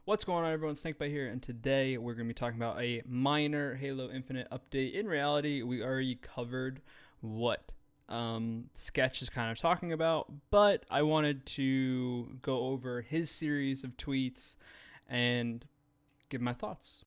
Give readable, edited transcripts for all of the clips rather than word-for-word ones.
What's going on, everyone? Snakebite here, and today we're going to be talking about a minor Halo Infinite update. In reality, we already covered what Sketch is kind of talking about, but I wanted to go over his series of tweets and give my thoughts.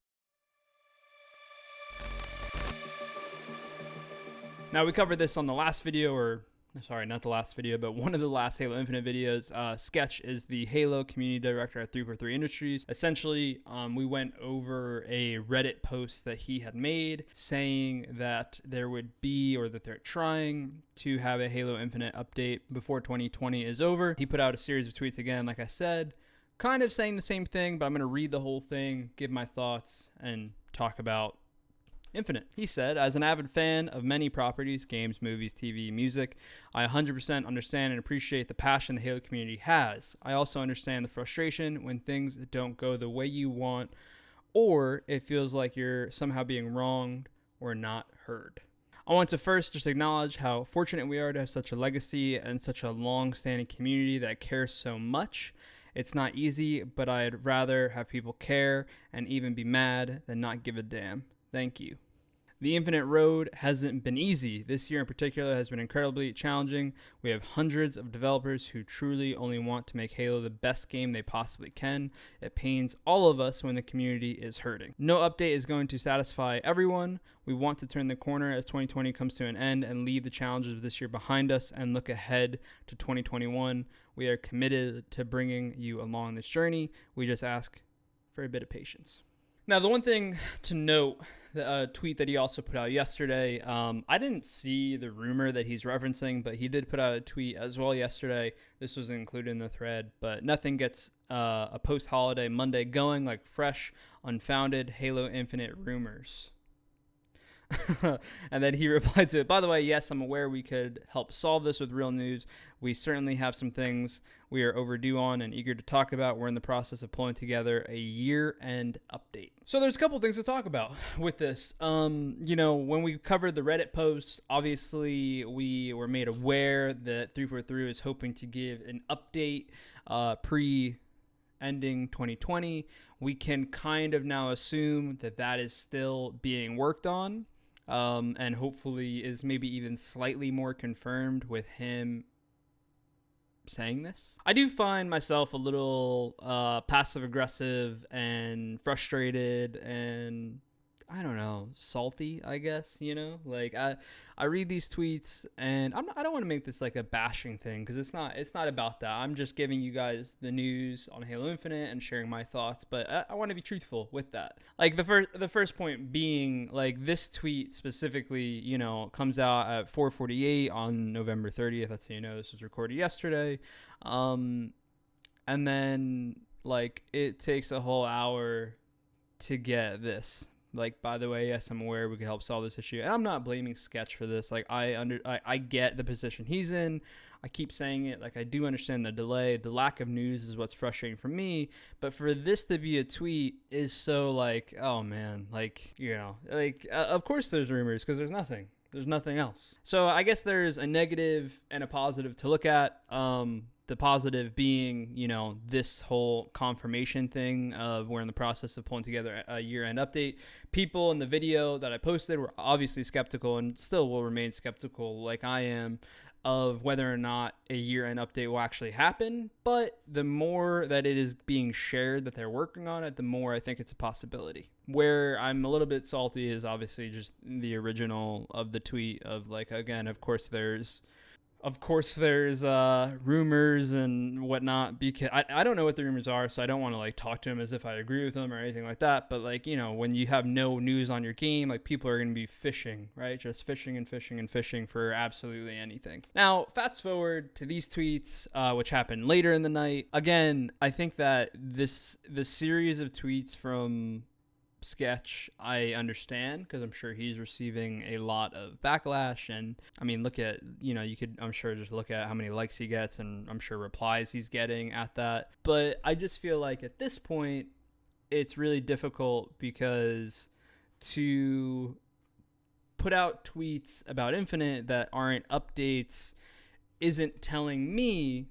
Now, we covered this on the last video, or sorry, not the last video, but one of the last Halo Infinite videos. Sketch is the Halo community director at 343 Industries. Essentially, we went over a Reddit post that he had made saying that there would be, or that they're trying to have a Halo Infinite update before 2020 is over. He put out a series of tweets again, like I said, kind of saying the same thing, but I'm going to read the whole thing, give my thoughts, and talk about Infinite. He said, as an avid fan of many properties, games, movies, TV, music, I 100% understand and appreciate the passion the Halo community has. I also understand the frustration when things don't go the way you want, or it feels like you're somehow being wronged or not heard. I want to first just acknowledge how fortunate we are to have such a legacy and such a long-standing community that cares so much. It's not easy, but I'd rather have people care and even be mad than not give a damn. Thank you. The Infinite road hasn't been easy. This year in particular has been incredibly challenging. We have hundreds of developers who truly only want to make Halo the best game they possibly can. It pains all of us when the community is hurting. No update is going to satisfy everyone. We want to turn the corner as 2020 comes to an end and leave the challenges of this year behind us and look ahead to 2021. We are committed to bringing you along this journey. We just ask for a bit of patience. Now, the one thing to note, the tweet that he also put out yesterday, I didn't see the rumor that he's referencing, but he did put out a tweet as well yesterday. This was included in the thread, but nothing gets a post-holiday Monday going like fresh, unfounded Halo Infinite rumors. And then he replied to it, by the way, yes, I'm aware we could help solve this with real news. We certainly have some things we are overdue on and eager to talk about. We're in the process of pulling together a year-end update. So there's a couple things to talk about with this. When we covered the Reddit post, obviously we were made aware that 343 is hoping to give an update pre-ending 2020. We can kind of now assume that that is still being worked on. And hopefully is maybe even slightly more confirmed with him saying this. I do find myself a little passive aggressive and frustrated and I don't know, salty, I guess, like I read these tweets and I don't want to make this like a bashing thing because it's not about that. I'm just giving you guys the news on Halo Infinite and sharing my thoughts, but I want to be truthful with that. Like the first point being like this tweet specifically, comes out at 4:48 on November 30th. That's how this was recorded yesterday. And then like it takes a whole hour to get this. Like, by the way, yes, I'm aware we could help solve this issue. And I'm not blaming Sketch for this. Like, I get the position he's in. I keep saying it. Like, I do understand the delay. The lack of news is what's frustrating for me. But for this to be a tweet is so, like, oh, man. Like, of course there's rumors because there's nothing. There's nothing else. So I guess there's a negative and a positive to look at. The positive being, this whole confirmation thing of we're in the process of pulling together a year-end update. People in the video that I posted were obviously skeptical and still will remain skeptical like I am of whether or not a year-end update will actually happen. But the more that it is being shared that they're working on it, the more I think it's a possibility. Where I'm a little bit salty is obviously just the original of the tweet of like, again, of course there's rumors and whatnot because I don't know what the rumors are, so I don't want to like talk to him as if I agree with them or anything like that. But like, when you have no news on your game, like people are going to be fishing, right? Just fishing and fishing and fishing for absolutely anything. Now, fast forward to these tweets, which happened later in the night. Again, I think that the series of tweets from Sketch I understand because I'm sure he's receiving a lot of backlash, and I mean look at you could I'm sure just look at how many likes he gets and I'm sure replies he's getting at that. But I just feel like at this point it's really difficult because to put out tweets about Infinite that aren't updates isn't telling me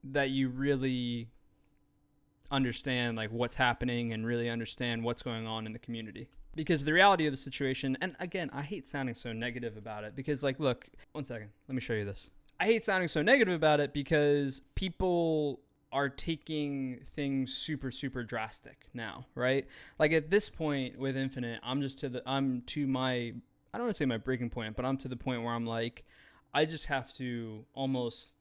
that you really understand like what's happening and really understand what's going on in the community. Because the reality of the situation, and again, I hate sounding so negative about it because, like, look, one second, let me show you this. I hate sounding so negative about it because people are taking things super, super drastic now, right? Like at this point with Infinite, I'm to my, I don't want to say my breaking point, but I'm to the point where I'm like, I just have to almost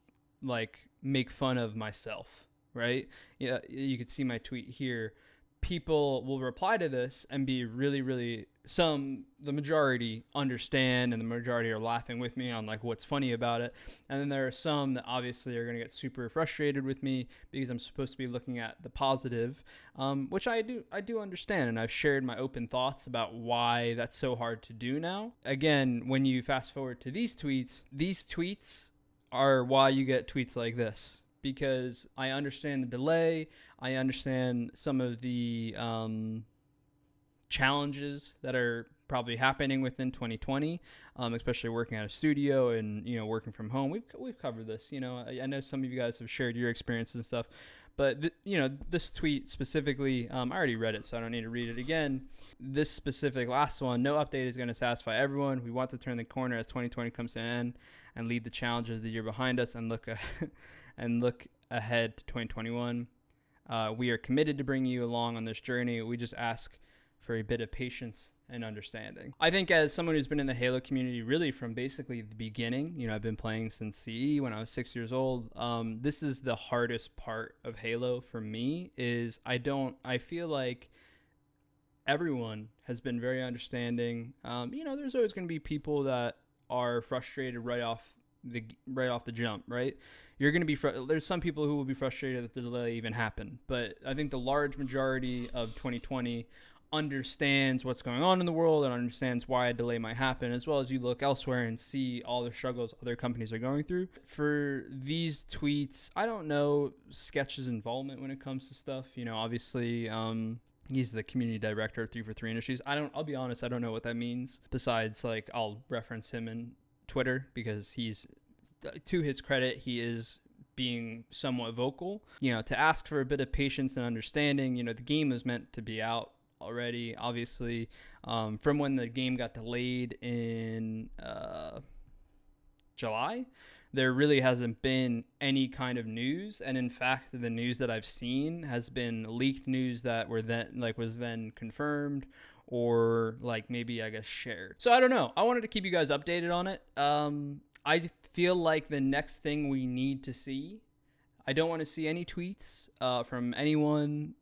like make fun of myself, right? Yeah, you could see my tweet here. People will reply to this and be really, really, the majority understand and the majority are laughing with me on like what's funny about it. And then there are some that obviously are going to get super frustrated with me because I'm supposed to be looking at the positive, which I do understand. And I've shared my open thoughts about why that's so hard to do now. Again, when you fast forward to these tweets are why you get tweets like this. Because I understand the delay, I understand some of the challenges that are probably happening within 2020, especially working at a studio and working from home. We've covered this. I know some of you guys have shared your experiences and stuff, but this tweet specifically, I already read it, so I don't need to read it again. This specific last one, no update is going to satisfy everyone. We want to turn the corner as 2020 comes to an end and leave the challenges of the year behind us and look ahead to 2021. We are committed to bring you along on this journey. We just ask for a bit of patience and understanding. I think as someone who's been in the Halo community really from basically the beginning, I've been playing since CE when I was 6 years old. This is the hardest part of Halo for me is I feel like everyone has been very understanding. There's always going to be people that are frustrated right off the jump, right? You're going to be there's some people who will be frustrated that the delay even happened, but I think the large majority of 2020 understands what's going on in the world and understands why a delay might happen, as well as you look elsewhere and see all the struggles other companies are going through. For these tweets, I don't know Sketch's involvement when it comes to stuff. Obviously, he's the community director of 343 Industries. I'll be honest, I don't know what that means. Besides, like, I'll reference him in Twitter because he's, to his credit, he is being somewhat vocal. To ask for a bit of patience and understanding. The game was meant to be out already, obviously, from when the game got delayed in July. There really hasn't been any kind of news, and in fact, the news that I've seen has been leaked news that was then confirmed or maybe I guess shared. So I don't know. I wanted to keep you guys updated on it. I feel like the next thing we need to see, I don't want to see any tweets from anyone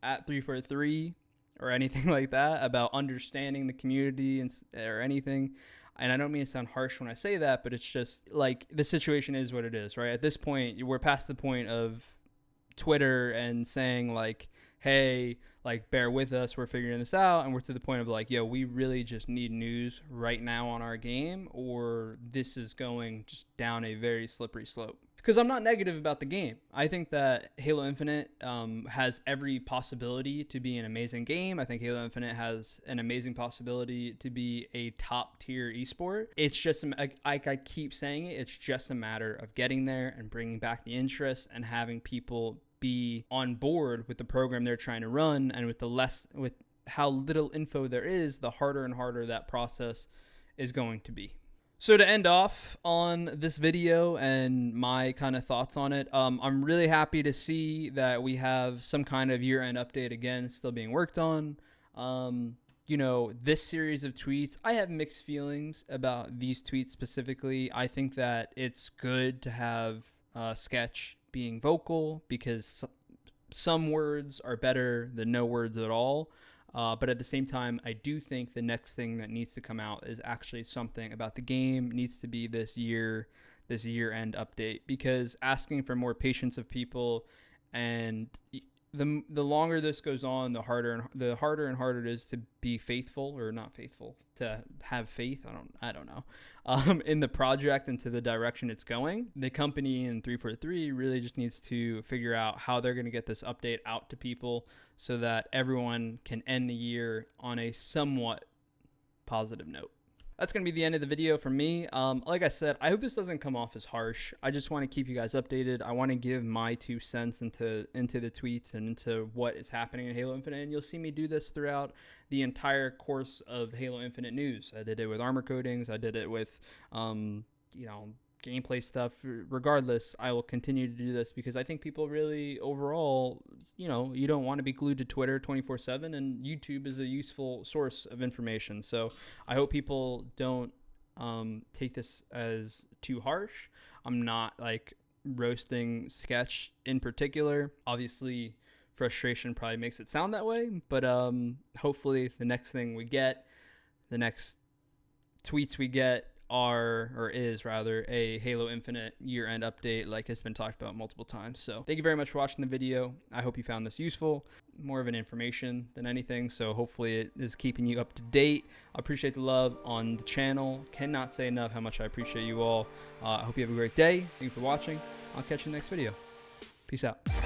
at 343 or anything like that about understanding the community or anything. And I don't mean to sound harsh when I say that, but it's just like the situation is what it is, right? At this point, we're past the point of Twitter and saying like, hey, like, bear with us, we're figuring this out. And we're to the point of like, yo, we really just need news right now on our game, or this is going just down a very slippery slope. Because I'm not negative about the game. I think that Halo Infinite has every possibility to be an amazing game. I think Halo Infinite has an amazing possibility to be a top tier esport. It's just, like I keep saying it, it's just a matter of getting there and bringing back the interest and having people be on board with the program they're trying to run. And with how little info there is, the harder and harder that process is going to be. So to end off on this video and my kind of thoughts on it, I'm really happy to see that we have some kind of year-end update again still being worked on. This series of tweets, I have mixed feelings about these tweets specifically. I think that it's good to have Sketch being vocal because some words are better than no words at all. But at the same time, I do think the next thing that needs to come out is actually something about the game. Needs to be this year-end update, because asking for more patience of people, and the longer this goes on, the harder and harder it is to be faithful, or not faithful, to have faith. I don't know, in the project and to the direction it's going. The company in 343 really just needs to figure out how they're going to get this update out to people so that everyone can end the year on a somewhat positive note. that's going to be the end of the video for me. Like I said, I hope this doesn't come off as harsh. I just want to keep you guys updated. I want to give my 2 cents into the tweets and into what is happening in Halo Infinite. And you'll see me do this throughout the entire course of Halo Infinite news. I did it with armor coatings. I did it with, gameplay stuff. Regardless, I will continue to do this because I think people really overall, you don't want to be glued to Twitter 24/7, and YouTube is a useful source of information. So I hope people don't take this as too harsh. I'm not like roasting Sketch in particular. Obviously, frustration probably makes it sound that way, but hopefully the next thing we get, the next tweets we get is a Halo Infinite year-end update like has been talked about multiple times. So thank you very much for watching the video. I hope you found this useful, more of an information than anything. So hopefully it is keeping you up to date. I appreciate the love on the channel. Cannot say enough how much I appreciate you all. I hope you have a great day. Thank you for watching. I'll catch you in the next video. Peace out.